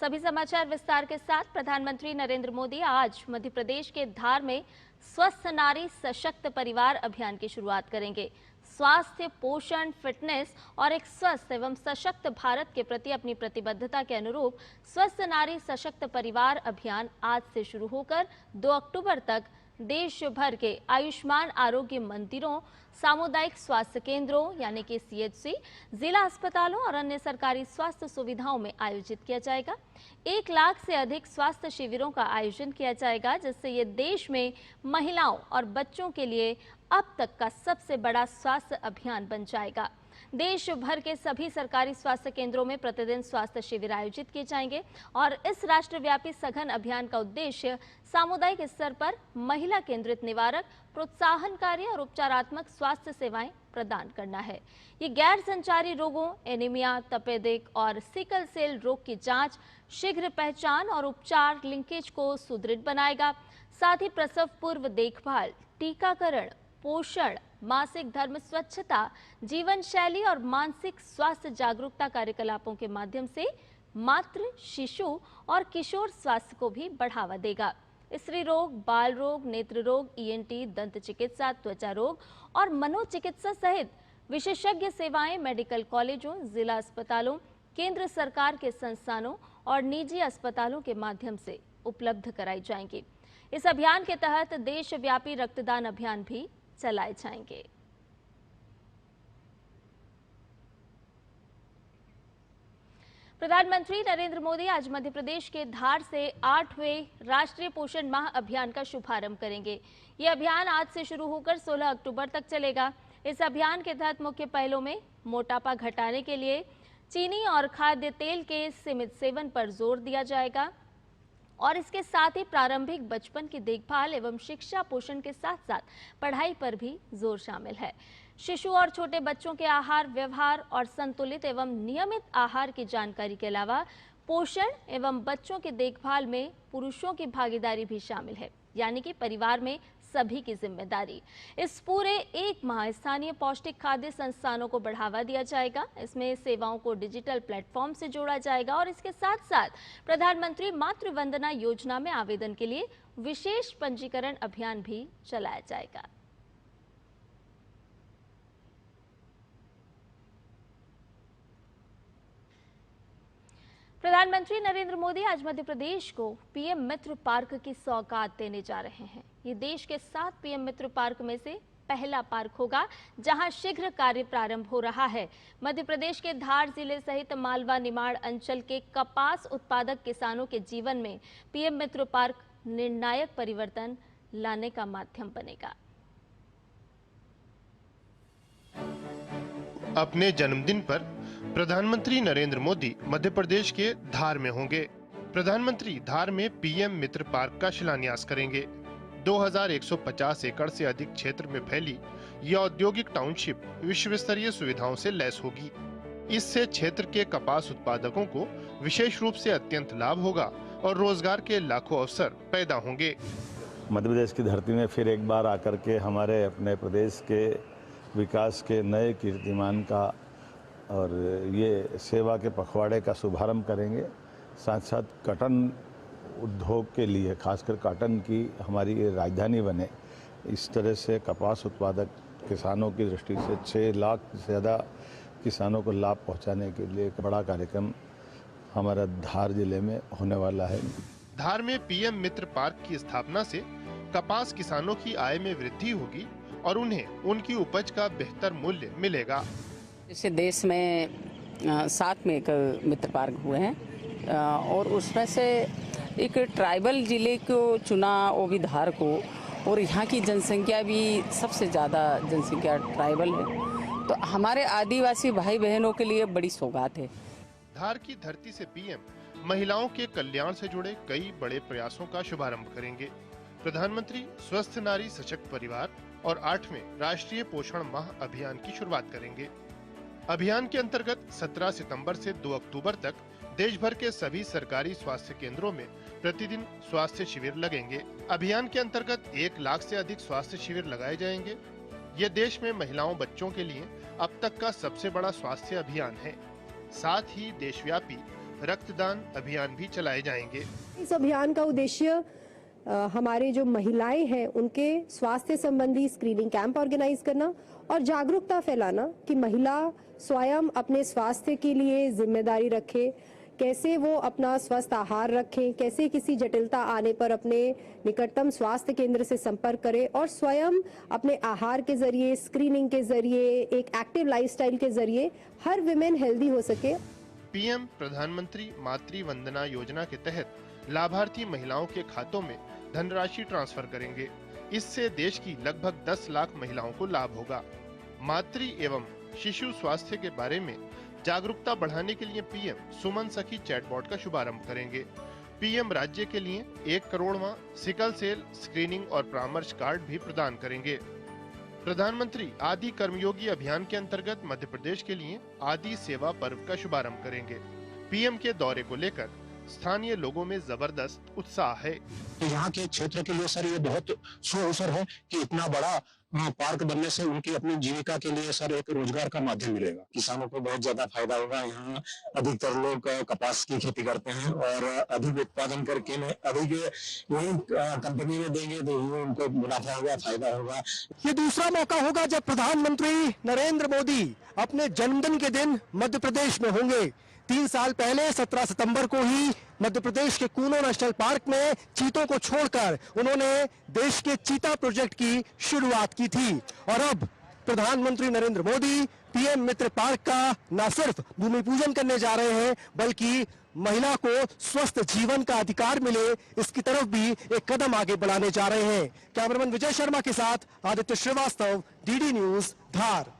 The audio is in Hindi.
सभी समाचार विस्तार के साथ। प्रधानमंत्री नरेंद्र मोदी आज मध्य प्रदेश के धार में स्वस्थ नारी सशक्त परिवार अभियान की शुरुआत करेंगे। स्वास्थ्य, पोषण, फिटनेस और एक स्वस्थ एवं सशक्त भारत के प्रति अपनी प्रतिबद्धता के अनुरूप स्वस्थ नारी सशक्त परिवार अभियान आज से शुरू होकर 2 अक्टूबर तक देश भर के आयुष्मान आरोग्य मंदिरों, सामुदायिक स्वास्थ्य केंद्रों यानी कि सीएचसी, जिला अस्पतालों और अन्य सरकारी स्वास्थ्य सुविधाओं में आयोजित किया जाएगा। 1 लाख से अधिक स्वास्थ्य शिविरों का आयोजन किया जाएगा, जिससे ये देश में महिलाओं और बच्चों के लिए अब तक का सबसे बड़ा स्वास्थ्य अभियान बन जाएगा। देश भर के सभी सरकारी स्वास्थ्य केंद्रों में प्रतिदिन स्वास्थ्य शिविर आयोजित किए जाएंगे और इस राष्ट्रव्यापी सघन अभियान का उद्देश्य सामुदायिक स्तर पर महिला केंद्रित निवारक, प्रोत्साहनकारी और उपचारात्मक स्वास्थ्य सेवाएं प्रदान करना है। ये गैर संचारी रोगों, एनीमिया, तपेदिक और सिकल सेल रोग की जांच, शीघ्र पहचान और उपचार लिंकेज को सुदृढ़ बनाएगा। साथ ही प्रसव पूर्व देखभाल, टीकाकरण, पोषण, मासिक धर्म, स्वच्छता, जीवन शैली और मानसिक स्वास्थ्य जागरूकता कार्यकलापों के माध्यम से मातृ, शिशु और किशोर स्वास्थ्य को भी बढ़ावा देगा। स्त्री रोग, बाल रोग, नेत्र रोग, ईएनटी, दंत चिकित्सा, त्वचा रोग और मनोचिकित्सा सहित विशेषज्ञ सेवाएं मेडिकल कॉलेजों, जिला अस्पतालों, केंद्र सरकार के संस्थानों और निजी अस्पतालों के माध्यम से उपलब्ध कराई जाएंगी। इस अभियान के तहत देशव्यापी रक्तदान अभियान भी चलाए जाएंगे। प्रधानमंत्री नरेंद्र मोदी आज मध्य प्रदेश के धार से 8वें राष्ट्रीय पोषण माह अभियान का शुभारंभ करेंगे। ये अभियान आज से शुरू होकर 16 अक्टूबर तक चलेगा। इस अभियान के तहत मुख्य पहलों में मोटापा घटाने के लिए चीनी और खाद्य तेल के सीमित सेवन पर जोर दिया जाएगा और इसके साथ ही प्रारंभिक बचपन की देखभाल एवं शिक्षा, पोषण के साथ साथ पढ़ाई पर भी जोर शामिल है। शिशु और छोटे बच्चों के आहार, व्यवहार और संतुलित एवं नियमित आहार की जानकारी के अलावा पोषण एवं बच्चों की देखभाल में पुरुषों की भागीदारी भी शामिल है, यानी कि परिवार में सभी की जिम्मेदारी। इस पूरे 1 माह स्थानीय पौष्टिक खाद्य संस्थानों को बढ़ावा दिया जाएगा। इसमें सेवाओं को डिजिटल प्लेटफॉर्म से जोड़ा जाएगा और इसके साथ साथ प्रधानमंत्री मातृ वंदना योजना में आवेदन के लिए विशेष पंजीकरण अभियान भी चलाया जाएगा। प्रधानमंत्री नरेंद्र मोदी आज मध्य प्रदेश को पीएम मित्र पार्क की सौगात देने जा रहे हैं। ये देश के 7 पीएम मित्र पार्क में से पहला पार्क होगा, जहां शीघ्र कार्य प्रारंभ हो रहा है। मध्य प्रदेश के धार जिले सहित मालवा निमाड़ अंचल के कपास उत्पादक किसानों के जीवन में पीएम मित्र पार्क निर्णायक परिवर्तन लाने का माध्यम बनेगा। अपने जन्मदिन पर प्रधानमंत्री नरेंद्र मोदी मध्य प्रदेश के धार में होंगे। प्रधानमंत्री धार में पीएम मित्र पार्क का शिलान्यास करेंगे। 2150 एकड़ से अधिक क्षेत्र में फैली यह औद्योगिक टाउनशिप विश्व स्तरीय सुविधाओं से लैस होगी। इससे क्षेत्र के कपास उत्पादकों को विशेष रूप से अत्यंत लाभ होगा और रोजगार के लाखों अवसर पैदा होंगे। मध्य प्रदेश की धरती में फिर एक बार आकर के हमारे अपने प्रदेश के विकास के नए कीर्तिमान का और ये सेवा के पखवाड़े का शुभारंभ करेंगे। साथ साथ कॉटन उद्योग के लिए, खासकर कॉटन की हमारी ये राजधानी बने, इस तरह से कपास उत्पादक किसानों की दृष्टि से 6 लाख से ज़्यादा किसानों को लाभ पहुंचाने के लिए एक बड़ा कार्यक्रम हमारा धार जिले में होने वाला है। धार में पीएम मित्र पार्क की स्थापना से कपास किसानों की आय में वृद्धि होगी और उन्हें उनकी उपज का बेहतर मूल्य मिलेगा। जैसे देश में 7 में एक मित्र पार्क हुए हैं और उसमें से एक ट्राइबल जिले को चुना, वो भी धार को, और यहाँ की जनसंख्या भी सबसे ज़्यादा जनसंख्या ट्राइबल है, तो हमारे आदिवासी भाई बहनों के लिए बड़ी सौगात है। धार की धरती से पीएम महिलाओं के कल्याण से जुड़े कई बड़े प्रयासों का शुभारंभ करेंगे। प्रधानमंत्री स्वस्थ नारी सशक्त परिवार और 8वें राष्ट्रीय पोषण माह अभियान की शुरुआत करेंगे। अभियान के अंतर्गत 17 सितंबर से 2 अक्टूबर तक देश भर के सभी सरकारी स्वास्थ्य केंद्रों में प्रतिदिन स्वास्थ्य शिविर लगेंगे। अभियान के अंतर्गत 1 लाख से अधिक स्वास्थ्य शिविर लगाए जाएंगे। ये देश में महिलाओं, बच्चों के लिए अब तक का सबसे बड़ा स्वास्थ्य अभियान है। साथ ही देशव्यापी रक्तदान अभियान भी चलाए जाएंगे। इस अभियान का उद्देश्य हमारे जो महिलाएं हैं उनके स्वास्थ्य संबंधी स्क्रीनिंग कैंप ऑर्गेनाइज करना और जागरूकता फैलाना कि महिला स्वयं अपने स्वास्थ्य के लिए जिम्मेदारी रखे, कैसे वो अपना स्वस्थ आहार रखें, कैसे किसी जटिलता आने पर अपने निकटतम स्वास्थ्य केंद्र से संपर्क करें और स्वयं अपने आहार के जरिए, स्क्रीनिंग के जरिए, एक एक्टिव लाइफस्टाइल के जरिए हर विमेन हेल्दी हो सके। पीएम प्रधानमंत्री मातृ वंदना योजना के तहत लाभार्थी महिलाओं के खातों में धनराशि ट्रांसफर करेंगे। इससे देश की लगभग 10 लाख महिलाओं को लाभ होगा। मातृ एवं शिशु स्वास्थ्य के बारे में जागरूकता बढ़ाने के लिए पीएम सुमन सखी चैटबॉट का शुभारंभ करेंगे। पीएम राज्य के लिए 1 करोड़वां सिकल सेल स्क्रीनिंग और परामर्श कार्ड भी प्रदान करेंगे। प्रधानमंत्री आदि कर्मयोगी अभियान के अंतर्गत मध्य प्रदेश के लिए आदि सेवा पर्व का शुभारंभ करेंगे। पीएम के दौरे को लेकर स्थानीय लोगों में जबरदस्त उत्साह है। यहाँ के क्षेत्र के लिए सर ये बहुत सुअवसर है कि इतना बड़ा पार्क बनने से उनकी अपनी जीविका के लिए सर एक रोजगार का माध्यम मिलेगा। किसानों को बहुत ज्यादा फायदा होगा। यहाँ अधिकतर लोग कपास की खेती करते हैं और अधिक उत्पादन करके अधिक यही कंपनी में देंगे तो उनको मुनाफा होगा, फायदा होगा। ये दूसरा मौका होगा जब प्रधानमंत्री नरेंद्र मोदी अपने जन्मदिन के दिन मध्य प्रदेश में होंगे। 3 साल पहले 17 सितंबर को ही मध्य प्रदेश के कूनो नेशनल पार्क में चीतों को छोड़कर उन्होंने देश के चीता प्रोजेक्ट की शुरुआत की थी और अब प्रधानमंत्री नरेंद्र मोदी पीएम मित्र पार्क का न सिर्फ भूमि पूजन करने जा रहे हैं बल्कि महिला को स्वस्थ जीवन का अधिकार मिले इसकी तरफ भी एक कदम आगे बढ़ाने जा रहे हैं। कैमरामैन विजय शर्मा के साथ आदित्य श्रीवास्तव, डीडी न्यूज, धार।